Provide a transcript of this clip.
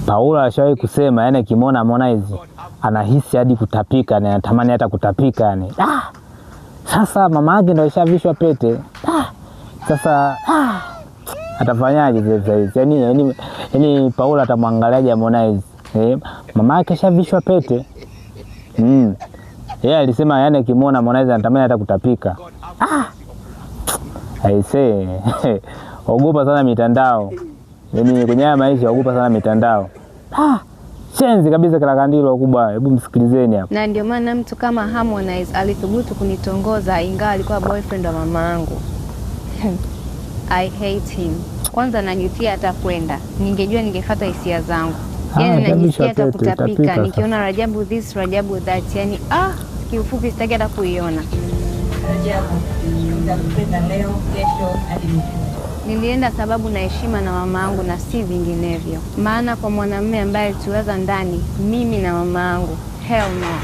Paula alishawahi kusema yani akimwona Harmonize anahisi hadi kutapika na anatamani hata kutapika yani. Sasa mama yake ndio alishavishwa pete. Sasa atafanyaje sasa hivi? Yani Paula atamwangaliaje Harmonize? Mama yake shavishwa pete. Yeye alisema yani akimwona Harmonize anatamani hata kutapika. Aisee. Ogopa sana mitandao. Yani kwenye maisha ogopa sana mitandao. Shenzi kabisa kila kandilo kubwa. Hebu msikilizeni hapa. Na ndio maana mtu kama Harmonize alithubutu kunitongoza ingawa alikuwa boyfriend wa mama yangu. I hate him. Kwanza najutia hata kwenda. Ningejua ningefuata hisia zangu. Yani najisikia hata kutapika. Nikiona Rajabu this, Rajabu that. Yani kiufupi sitaki hata kuiona. Rajabu, nitakupenda leo, kesho hadi mwisho. Nilienda sababu na heshima na mama yangu na si vinginevyo. Maana kwa mwanamume ambaye tuweza ndani, mimi na mama yangu, hell no.